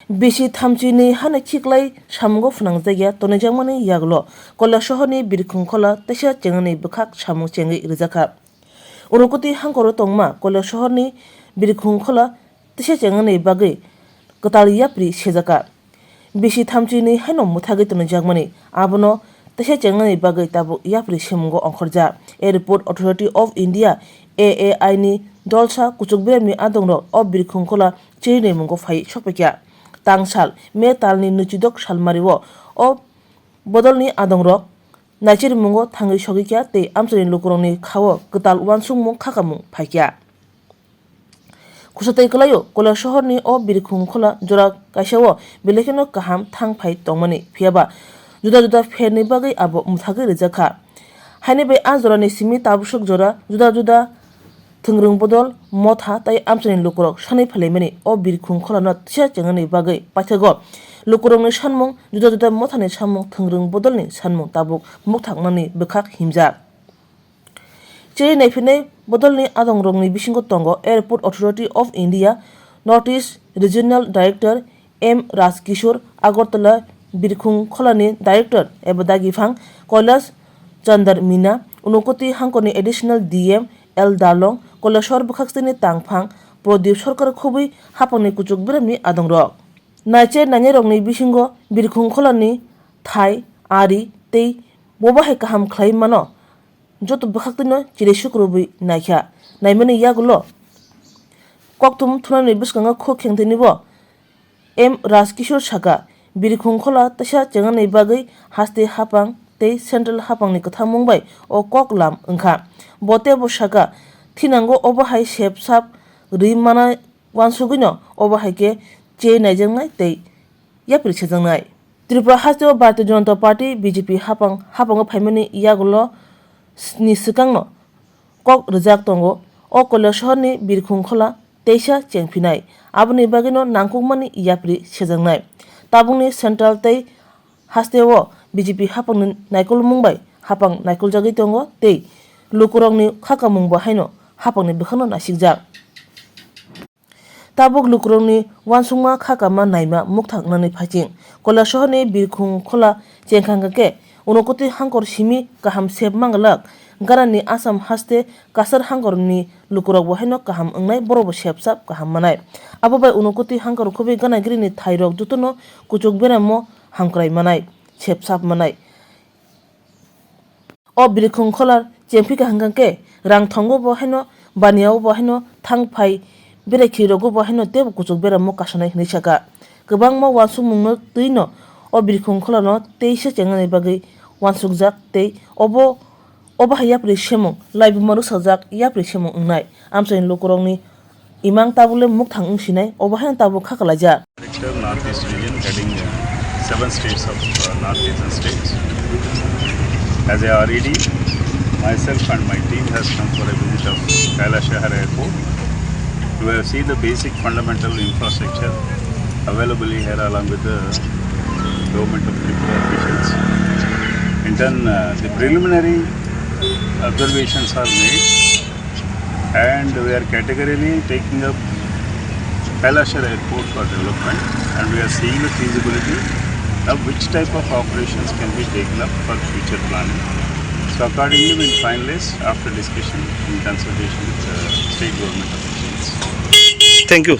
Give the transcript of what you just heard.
Bisi thamchini hana chiklai samgo funang jaya tonijangmani Yagulo Kailashasaro Birkhung Khola tesha chengani bukhak samung chengi rijaka. Urukuti hangkoro tongma Kailashasaro Birkhung Khola tesha chengani bagai ketali yapri sejaka. Bisi thamchini Haino muthagi tonijangmani abono tesha chengani bagai tabu yapri semungo ongkhorja. Airport Authority of India AAI ni dolsa kuchukbirami adongro of Birkhung Khola chini mungo phai sokpekya. Tangsal me talni nuchidok salmariwo o bodolni adongrok nachir mungo Thangwi sogikya te amsani lukurongni khawo ketal wansung mung khakamung phaikya. Kusatai kalayo Kailashasaro o Birkhung Khola jora kaisao belekeno kaham thangphai tongmani phiaba juda juda pherni bagai abo muthagi rijaka. Haine be ajorani simi tabusuk jora juda juda thungrung bodol motha tai amsani lukurok sanai phalaimani o Birkhung Khola no tisa chengani bagai paithago lukurongni sanmung juda juda mothani samung thungrung bodolni sanmung tabuk mukthaknani bukhak himja. Chei naiphinai bodolni adongrongni bisingo tongo Airport Authority of India Northeast Regional Director M. Rajkishore Agartala Birkhung Kholani Director Ebadagifang Kailashasaro Mina Unukoti Hangkoni Additional DM L. Dalong Kailashasaro bukhakstini tangphang Prodip Sarkar khubui hapangni kuchuk birami adongrok. Naiche nanyerokni bisingo Birkhung Kholani thai ari tei bobahai kaham khlai mano joto bukhaktino chire sukrubui naikha naimani Yagulo koktum thunani biskanga kho khengteni bo M. Rajkishore saka Birkhung Khola tasha chengani bagai haste hapang tei central hapangni kotha mungbai o koklam wngkha bote bo saka thinango obahai sep sap ri mana wansugino obahai ke che naijangnai tei yapri sejangnai. Tripura haste o Bharatiya Janata Party BJP hapango phaimani Yagulo ni sikangno kok rijak tongo o Kailashasaro Birkhung Khola teisa chengphinai aboni bagino nangkukmani yapri sejangnai. Tabungni central tei haste o BJP hapang naikol mungbai hapang naikol jagui tongo tei lukurongni khakamung bo haino hapangni bukhano nasikjak. Tabuk lukurongni wansungma khakama naima mukthaknani phaiching Kailashasaro Birkhung Khola chengkhangke unokoti hangkor simi kaham sep mangalak garani Assam haste kasar hangkorni lukurok bo haino kaham ongnai borobo sepsap kaham manai abo bai unokoti hangkor khubai ganagrini thairok dutono kuchuk beramo hangkrai manai sepsap manai. O Birkhung Khola chengphika hangkangke rang thongo bo haino baniao bo haino thangphai berekhirogo bo haino tebo kuchuk beramo kasanai hinui saka kwbangma wansukmungno tuino o Birkhung Khola no teisa chengani bagai wansukjak tei obahai yapri semung laibumaru sajak yapri semung ongnai amsani lukurongni imang tabule mukthang ungsinai obahai tabu khakalajak. Northeast region heading 7 states of northeastern states. As a RED, myself and my team has come for a visit of Kailashasaro Airport to have seen the basic fundamental infrastructure available here along with the government of Tripura officials. In turn, the preliminary observations are made and we are categorically taking up Kailashasaro Airport for development and we are seeing the feasibility of which type of operations can be taken up for future planning. So accordingly we will finalize after discussion in consultation with state government officials. Thank you.